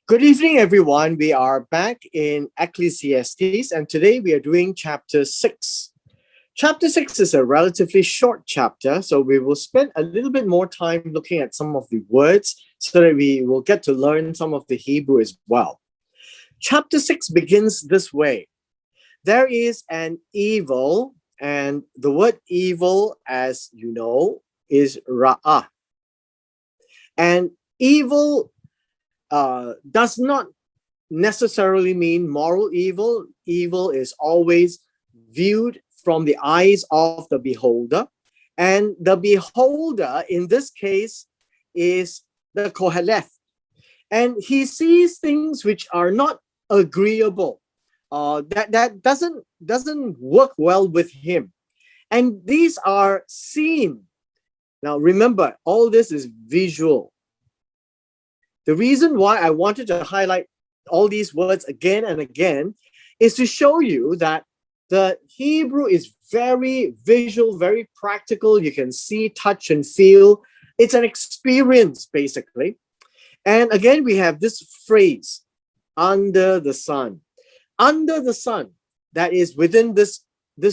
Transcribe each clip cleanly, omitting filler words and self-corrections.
Good evening, everyone. We are back in Ecclesiastes, and today we are doing chapter 6. Chapter 6 is a relatively short chapter, so we will spend a little bit more time looking at some of the words so that we will get to learn some of the Hebrew as well. Chapter 6 begins this way. There is an evil, and the word evil, as you know, is ra'ah. And evil does not necessarily mean moral evil. Evil is always viewed from the eyes of the beholder. And the beholder in this case is the Koheleth. And he sees things which are not agreeable. That doesn't work well with him. And these are seen. Now remember, all this is visual. The reason why I wanted to highlight all these words again and again is to show you that the Hebrew is very visual, very practical. You can see, touch, and feel. It's an experience, basically. And again, we have this phrase, under the sun. Under the sun, that is within this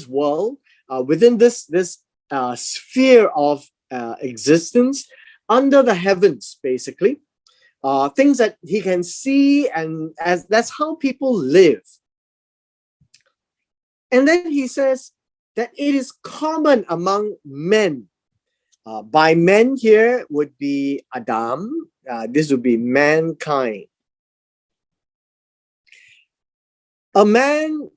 world, within this sphere of existence, under the heavens, basically. Things that he can see, and as that's how people live. And then he says that it is common among men. By men here would be Adam. This would be mankind. A man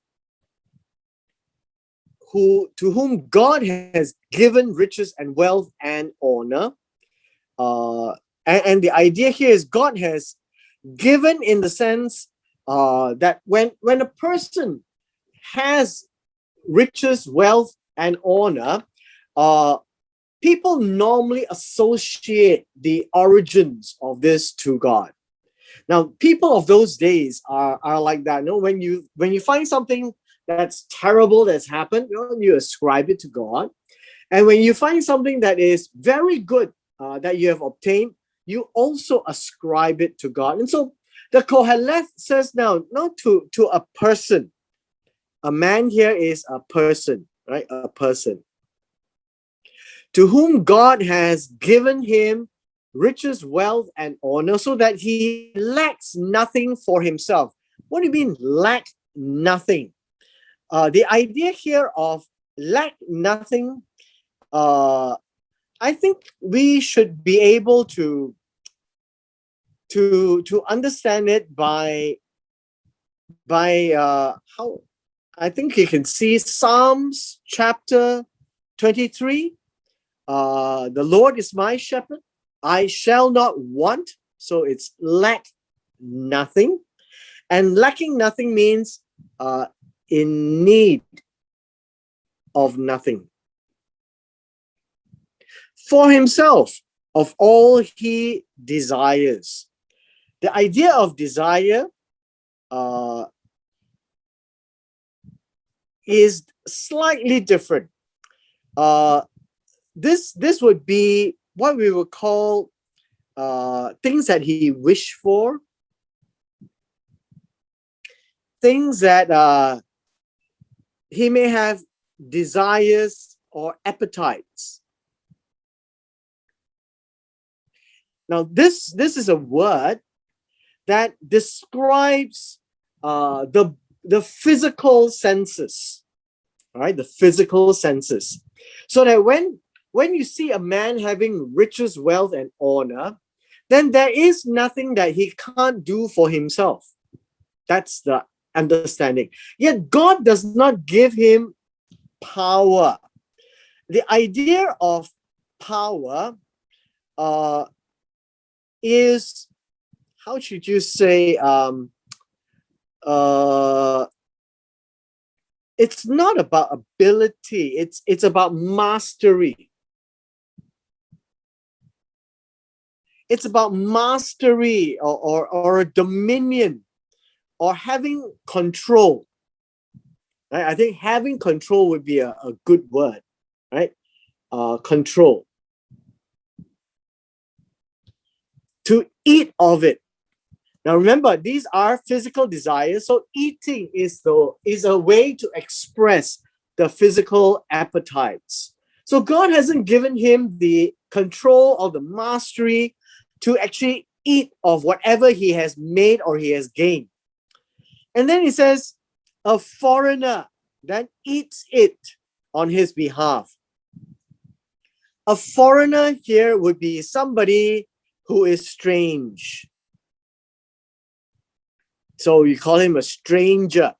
to whom God has given riches and wealth and honor. And the idea here is God has given in the sense that when a person has riches, wealth, and honor, people normally associate the origins of this to God. Now, people of those days are like that. No, when you find something that's terrible that's happened, you ascribe it to God. And when you find something that is very good that you have obtained, you also ascribe it to God. And so the Koheleth says now, not to a person. A man here is a person, right? A person. To whom God has given him riches, wealth, and honor, so that he lacks nothing for himself. What do you mean, lack nothing? The idea here of lack nothing, I think we should be able to understand it by how I think you can see Psalms chapter 23. The Lord is my shepherd, I shall not want. So it's lack nothing. And lacking nothing means in need of nothing. For himself, of all he desires. The idea of desire is slightly different. This would be what we would call things that he wished for, things that he may have desires or appetites. Now, this is a word that describes the physical senses, all right? The physical senses. So that when you see a man having riches, wealth, and honor, then there is nothing that he can't do for himself. That's the understanding. Yet God does not give him power. The idea of power is, how should you say, it's not about ability, it's about mastery. It's about mastery or a dominion or having control. Right? I think having control would be a good word, right? Control. To eat of it, Now remember, these are physical desires. So eating is a way to express the physical appetites. So God hasn't given him the control or the mastery to actually eat of whatever he has made or he has gained. And then he says, a foreigner then eats it on his behalf. A foreigner here would be somebody who is strange. So we call him a stranger.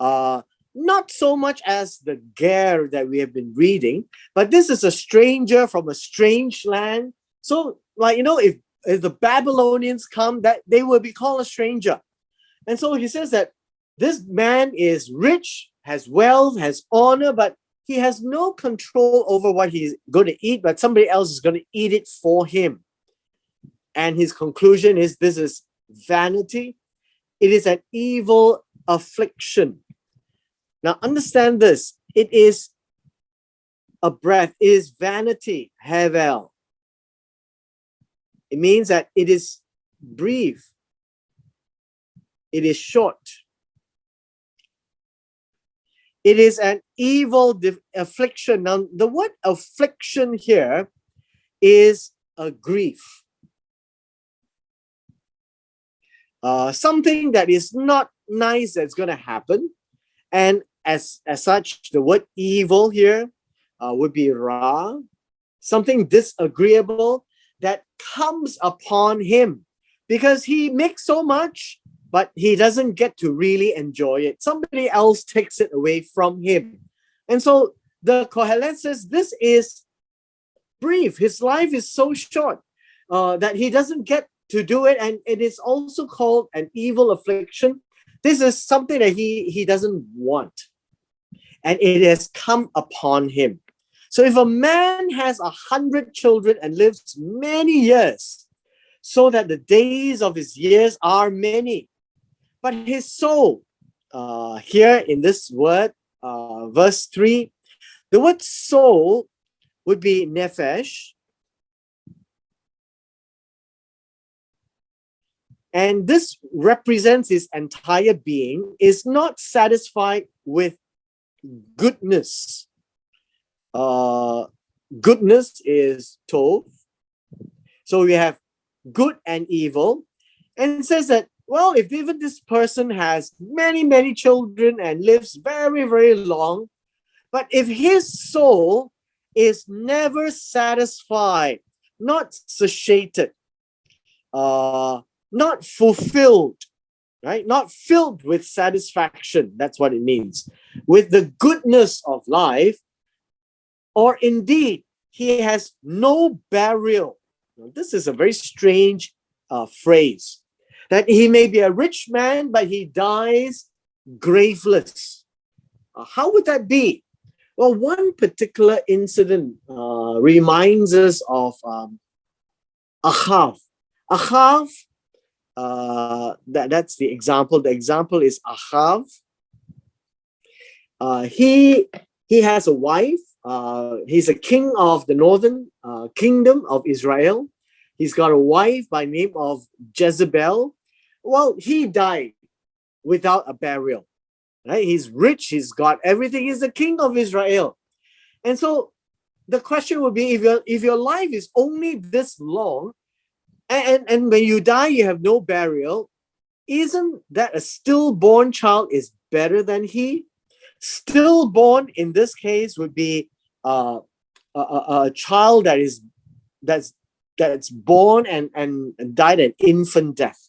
Not so much as the Ger that we have been reading, but this is a stranger from a strange land. So, if the Babylonians come, that they will be called a stranger. And so he says that this man is rich, has wealth, has honor, but he has no control over what he's going to eat, but somebody else is going to eat it for him. And his conclusion is this is vanity. It is an evil affliction. Now understand this. It is a breath. It is vanity, hevel. It means that it is brief. It is short. It is an evil affliction. Now, the word affliction here is a grief. Something that is not nice that's going to happen. And as such, the word evil here would be ra, something disagreeable that comes upon him because he makes so much, but he doesn't get to really enjoy it. Somebody else takes it away from him. And so the Kohelet says this is brief. His life is so short that he doesn't get to do it. And it is also called an evil affliction. This is something that he doesn't want. And it has come upon him. So if a man has 100 children and lives many years, so that the days of his years are many, but his soul, here in this word, verse 3, the word soul would be nephesh. And this represents his entire being, is not satisfied with goodness. Goodness is tov. So we have good and evil. And it says that, well, if even this person has many, many children and lives very, very long, but if his soul is never satisfied, not satiated, not fulfilled, right? Not filled with satisfaction. That's what it means. With the goodness of life, or indeed, he has no burial. Now, this is a very strange phrase. That he may be a rich man, but he dies graveless. How would that be? Well, one particular incident reminds us of Ahav. Ahav, that's the example. The example is Ahav. He has a wife. He's a king of the northern kingdom of Israel. He's got a wife by name of Jezebel. Well, he died without a burial. Right? He's rich. He's got everything. He's the king of Israel. And so the question would be, if your life is only this long, and when you die, you have no burial, isn't that a stillborn child is better than he? Stillborn in this case would be a child that's born and died an infant death.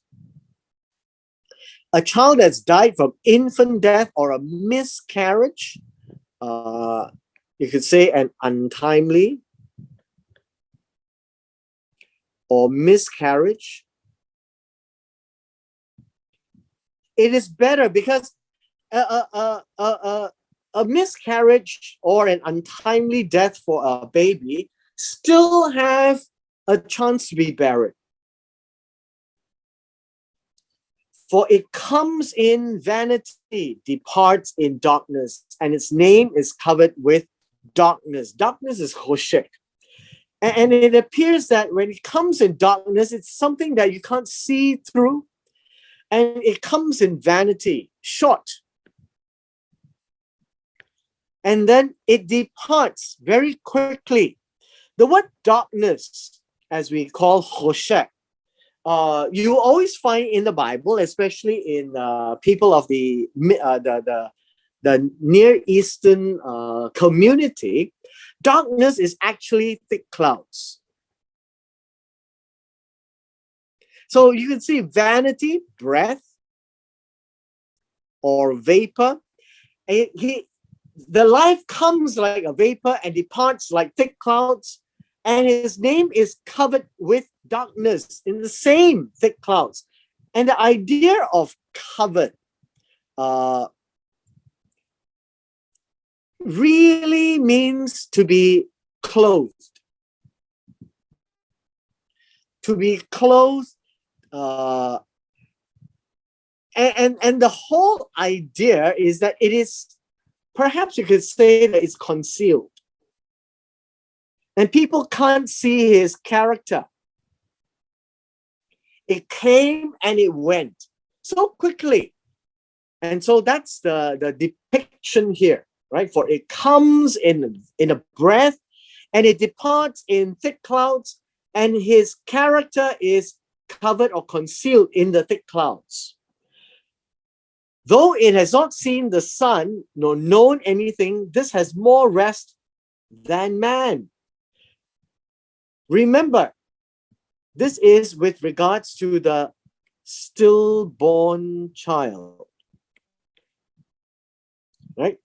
A child that's died from infant death or a miscarriage, you could say an untimely or miscarriage. It is better because a miscarriage or an untimely death for a baby still have a chance to be buried. For it comes in vanity, departs in darkness, and its name is covered with darkness. Darkness is choshek. And it appears that when it comes in darkness, it's something that you can't see through. and it comes in vanity, short, and then it departs very quickly. The word darkness, as we call choshek, you always find in the Bible, especially in people of the Near Eastern community, darkness is actually thick clouds. So you can see vanity, breath, or vapor. The life comes like a vapor and departs like thick clouds, and his name is covered with darkness in the same thick clouds. And the idea of covered really means to be clothed. To be clothed, and the whole idea is that it is, perhaps you could say that it's concealed. And people can't see his character. It came and it went so quickly. And so that's the depiction here, right? For it comes in a breath and it departs in thick clouds, and his character is covered or concealed in the thick clouds. Though it has not seen the sun nor known anything, this has more rest than man. Remember, this is with regards to the stillborn child. Right?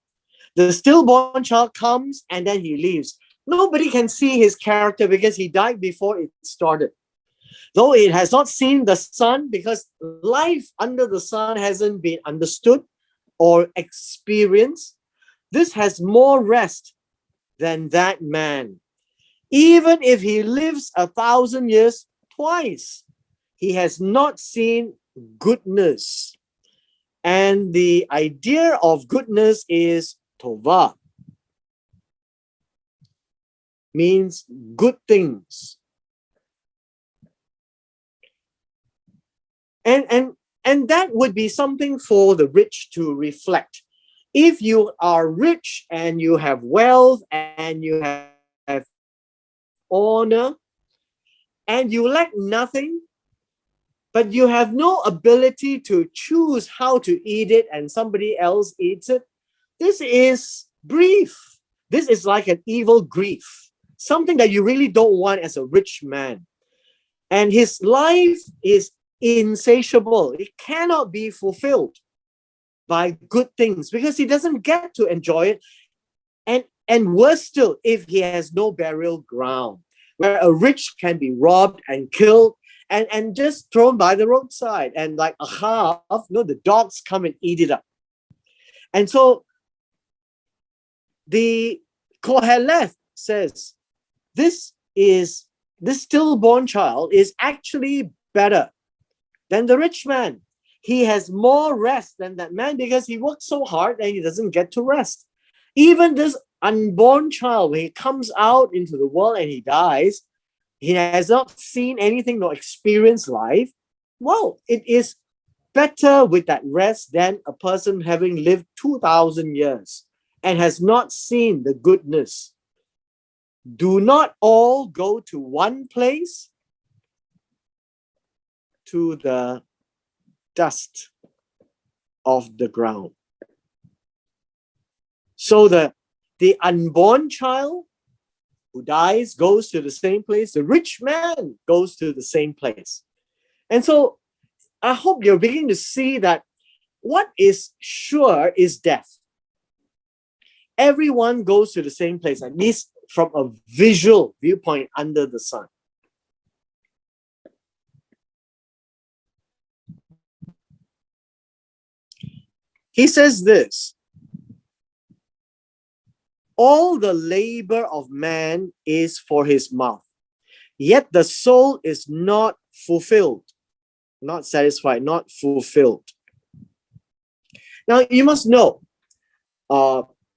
The stillborn child comes and then he leaves. Nobody can see his character because he died before it started. Though it has not seen the sun, because life under the sun hasn't been understood or experienced, this has more rest than that man. Even if he lives 1,000 years twice, he has not seen goodness. And the idea of goodness is tova, means good things. And that would be something for the rich to reflect. If you are rich and you have wealth and you have honor and you lack nothing, but you have no ability to choose how to eat it and somebody else eats it, this is grief. This is like an evil grief, something that you really don't want as a rich man. And his life is insatiable. It cannot be fulfilled by good things because he doesn't get to enjoy it. And worse still, if he has no burial ground, where a rich can be robbed and killed and just thrown by the roadside, and like a half, the dogs come and eat it up. And so the Koheleth says, this stillborn child is actually better than the rich man. He has more rest than that man because he works so hard and he doesn't get to rest. Even this unborn child, when he comes out into the world and he dies, he has not seen anything nor experienced life. Well, it is better with that rest than a person having lived 2,000 years and has not seen the goodness. Do not all go to one place, to the dust of the ground. So the unborn child who dies goes to the same place. The rich man goes to the same place. And so I hope you're beginning to see that what is sure is death. Everyone goes to the same place, at least from a visual viewpoint under the sun. He says this: all the labor of man is for his mouth, yet the soul is not fulfilled, not satisfied, not fulfilled. Now, you must know,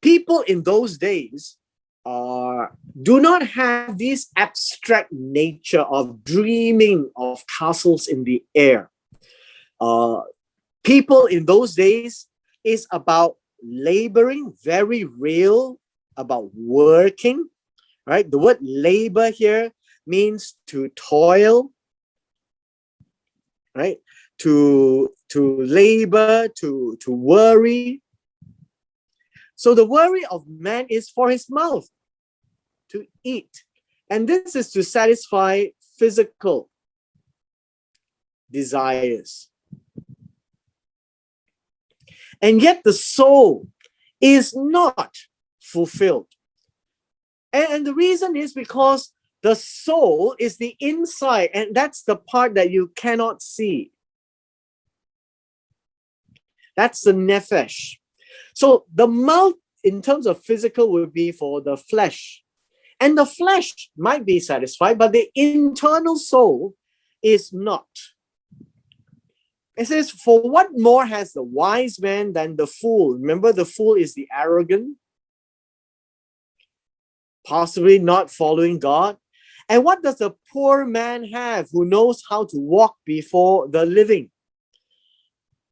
people in those days do not have this abstract nature of dreaming of castles in the air. people in those days is about laboring, very real, about working, right? The word labor here means to toil, right? To labor, to worry. So the worry of man is for his mouth, to eat. And this is to satisfy physical desires. And yet the soul is not fulfilled. And the reason is because the soul is the inside, and that's the part that you cannot see. That's the nephesh. So the mouth, in terms of physical, would be for the flesh. And the flesh might be satisfied, but the internal soul is not. It says, for what more has the wise man than the fool? Remember, the fool is the arrogant, possibly not following God. And what does the poor man have who knows how to walk before the living?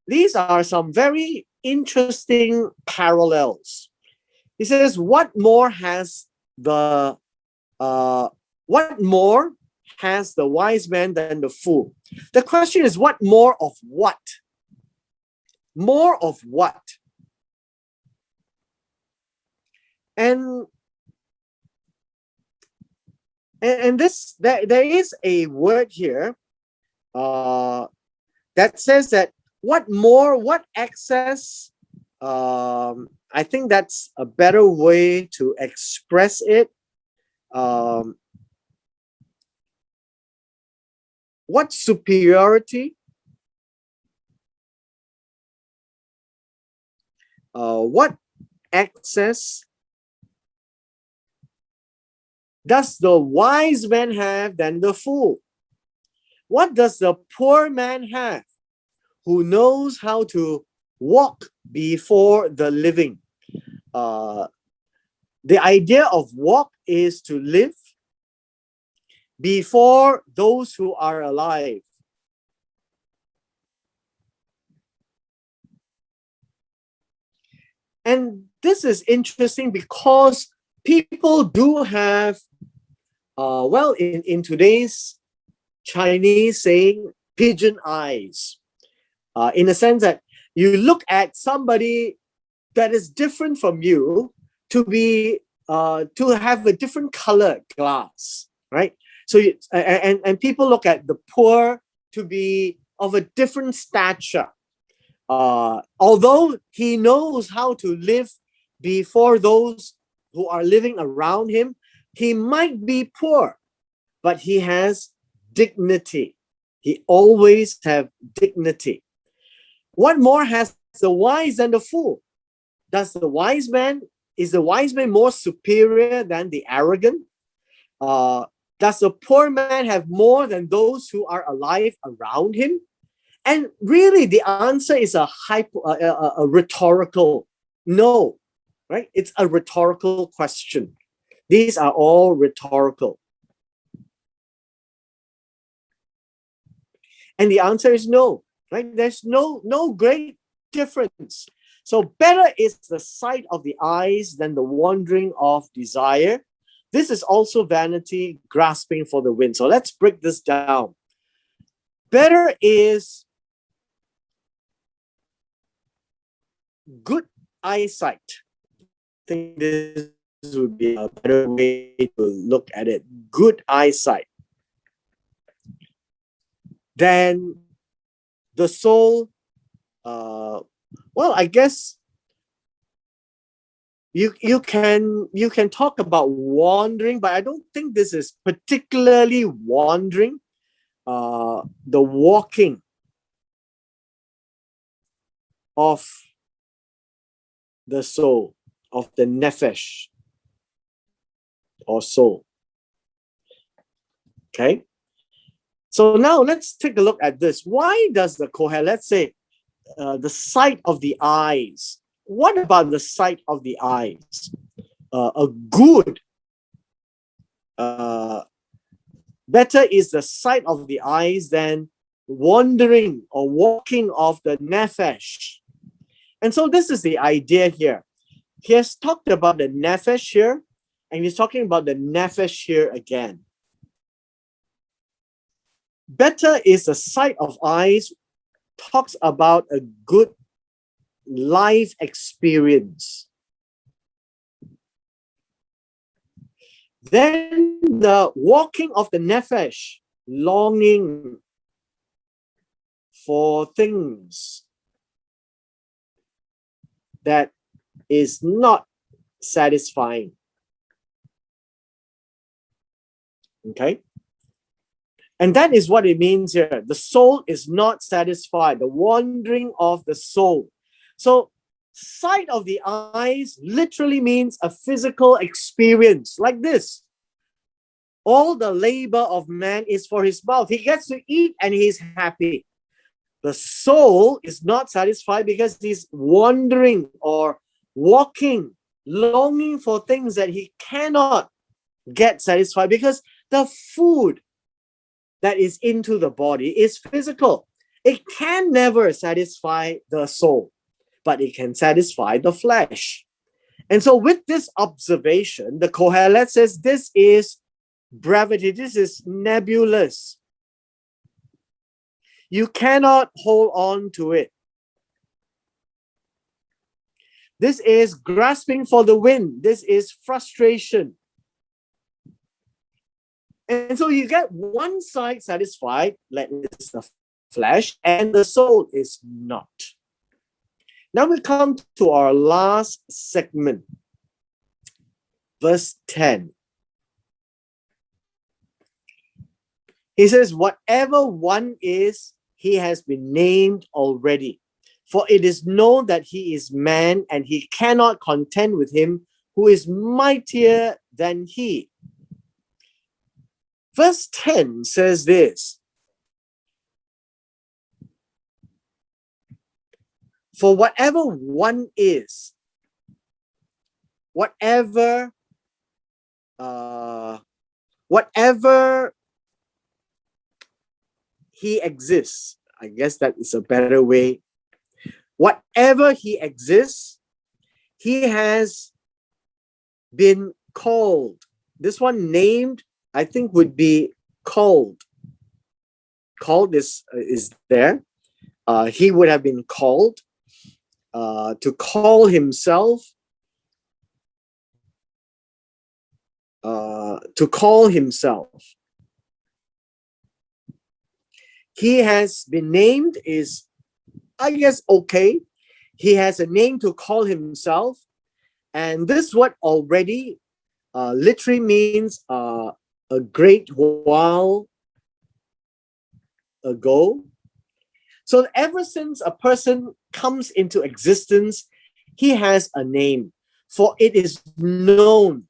These are some very interesting parallels. He says, what more has the wise man than the fool? The question is, what more of what? More of what? And this, there is a word here that says that what more, what excess, I think that's a better way to express it. What superiority? What excess does the wise man have than the fool? What does the poor man have who knows how to walk before the living? The idea of walk is to live before those who are alive. And this is interesting because people do have, in today's Chinese saying, pigeon eyes. In the sense that you look at somebody that is different from you to have a different color glass, right? So and people look at the poor to be of a different stature. Although he knows how to live before those who are living around him, he might be poor, but he has dignity. He always have dignity. What more has the wise than the fool? Is the wise man more superior than the arrogant? Does the poor man have more than those who are alive around him? And really, the answer is a rhetorical no, right? It's a rhetorical question. These are all rhetorical. And the answer is no, right? There's no great difference. So better is the sight of the eyes than the wandering of desire. This is also vanity, grasping for the wind. So let's break this down. Better is good eyesight. I think this would be a better way to look at it. Good eyesight. Then the soul, I guess you can talk about wandering, but I don't think this is particularly wandering. The walking of the soul, of the nephesh or soul. Okay. So now let's take a look at this. Why does the Kohelet, let's say, the sight of the eyes? What about the sight of the eyes? A good, better is the sight of the eyes than wandering or walking of the nefesh. And so this is the idea here. He has talked about the nefesh here, and he's talking about the nefesh here again. Better is the sight of eyes, talks about a good life experience. Then the walking of the nefesh, longing for things that is not satisfying. Okay? And that is what it means here. The soul is not satisfied, the wandering of the soul. So, sight of the eyes literally means a physical experience like this. All the labor of man is for his mouth. He gets to eat and he's happy. The soul is not satisfied because he's wandering or walking, longing for things that he cannot get satisfied because the food that is into the body is physical. It can never satisfy the soul, but it can satisfy the flesh. And so with this observation, the Kohelet says this is brevity, this is nebulous. You cannot hold on to it. This is grasping for the wind. This is frustration. And so you get one side satisfied, like it's the flesh, and the soul is not. Now we come to our last segment, verse 10. He says, whatever one is, he has been named already. For it is known that he is man, and he cannot contend with him who is mightier than he. Verse 10 says this, for whatever one is, whatever he exists, I guess that is a better way. Whatever he exists, he has been called. This one named, I think, would be called. Called is there. He would have been called. To call himself. To call himself. He has been named is, I guess, okay. He has a name to call himself. And this word already literally means a great while ago. So ever since a person comes into existence, he has a name. For it is known.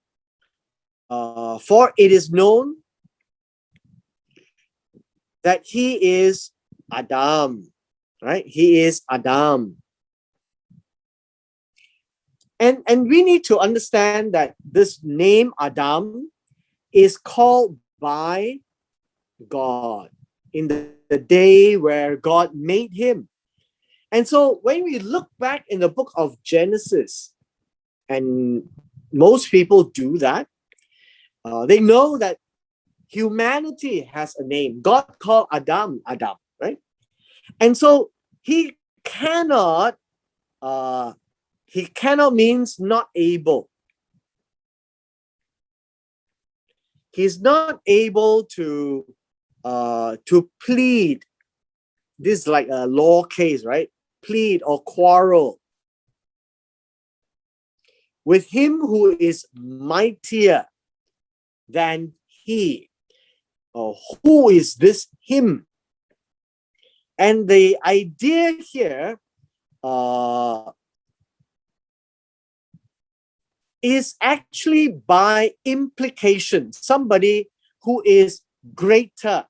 That he is Adam. Right? He is Adam. And we need to understand that this name Adam is called by God in the day where God made him. And so when we look back in the book of Genesis, and most people do that, they know that humanity has a name. God called Adam, right? And so he cannot means not able. He's not able to plead. This is like a law case, right? Plead or quarrel with him who is mightier than he. Who is this him? And the idea here is actually by implication, somebody who is greater.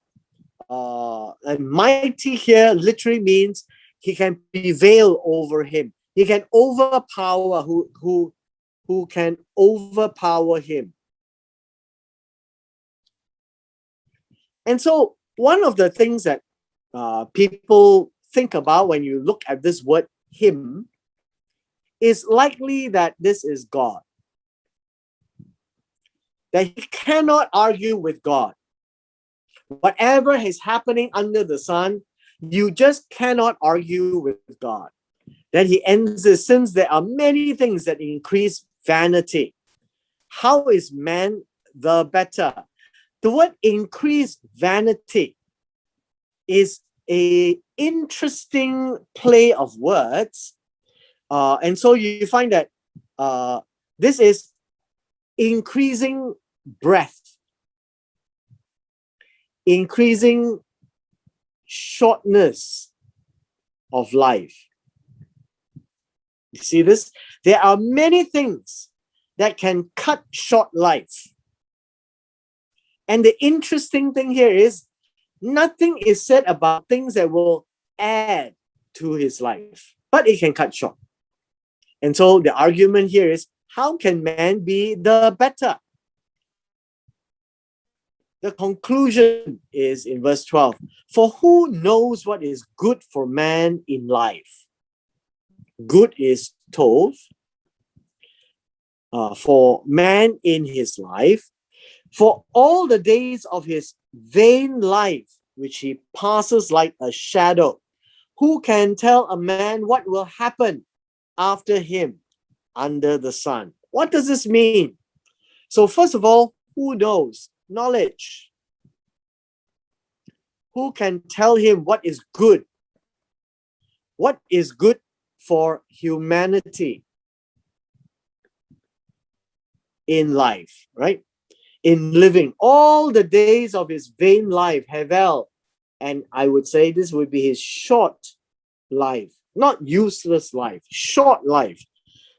And mighty here literally means he can prevail over him. He can overpower who can overpower him. And so one of the things that people think about when you look at this word him is likely that this is God. That he cannot argue with God. Whatever is happening under the sun, you just cannot argue with God. Then he ends this, since there are many things that increase vanity, how is man the better? The word increase vanity is a interesting play of words. And so you find that this is increasing breath, increasing shortness of life. You see this? There are many things that can cut short life. And the interesting thing here is nothing is said about things that will add to his life, but it can cut short. And so the argument here is, how can man be the better? The conclusion is in verse 12. For who knows what is good for man in life? Good is tov, for man in his life, for all the days of his vain life, which he passes like a shadow. Who can tell a man what will happen after him under the sun? What does this mean? So first of all, who knows? Knowledge. Who can tell him what is good? What is good for humanity in life, right? In living all the days of his vain life, Havel, and I would say this would be his short life, not useless life, short life,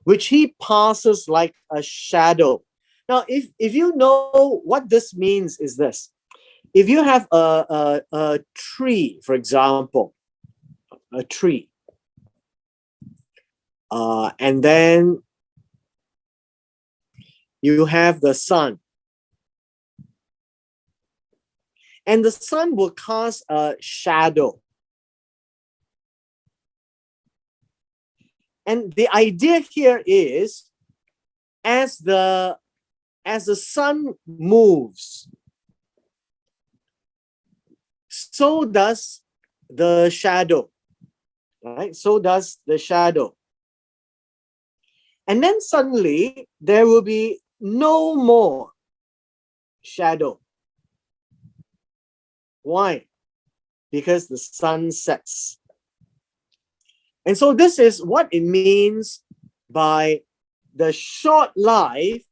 which he passes like a shadow. Now, if you know what this means, is this: if you have a tree, for example, a tree, and then you have the sun, and the sun will cast a shadow. And the idea here is, as the sun moves, so does the shadow, right? So does the shadow. And then suddenly there will be no more shadow. Why? Because the sun sets. And so this is what it means by the short life,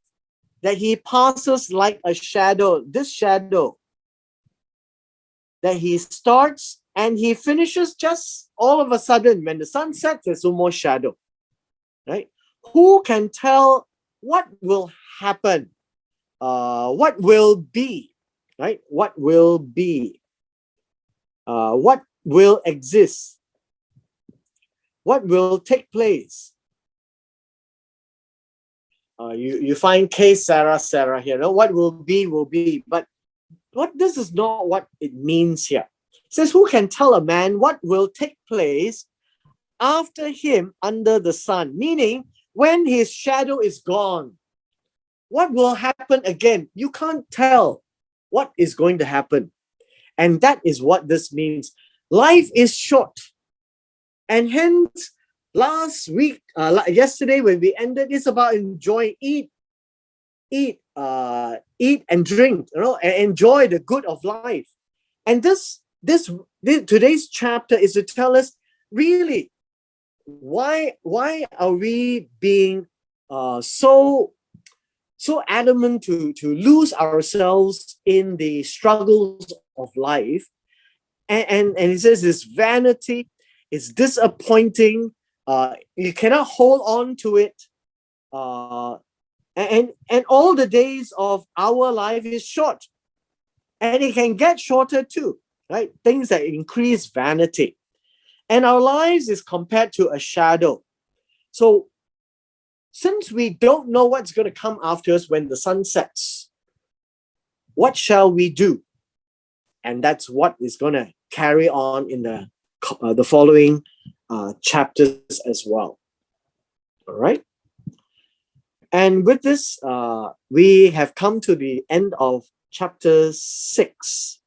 that he passes like a shadow. This shadow, that he starts and he finishes just all of a sudden. When the sun sets, there's no more shadow, right? Who can tell what will happen? What will be, right? What will be? What will exist? What will take place? You find case Sarah here. No? What will be. But this is not what it means here. It says, who can tell a man what will take place after him under the sun? Meaning, when his shadow is gone, what will happen again? You can't tell what is going to happen. And that is what this means. Life is short. And hence, last week, yesterday when we ended, it's about enjoy, eat and drink, and enjoy the good of life. And this today's chapter is to tell us, really, why are we being so adamant to lose ourselves in the struggles of life? And it says this vanity is disappointing. You cannot hold on to it. And all the days of our life is short. And it can get shorter too, right? Things that increase vanity. And our lives is compared to a shadow. So since we don't know what's going to come after us when the sun sets, what shall we do? And that's what is going to carry on in the following chapters as well. All right. And with this, we have come to the end of chapter 6.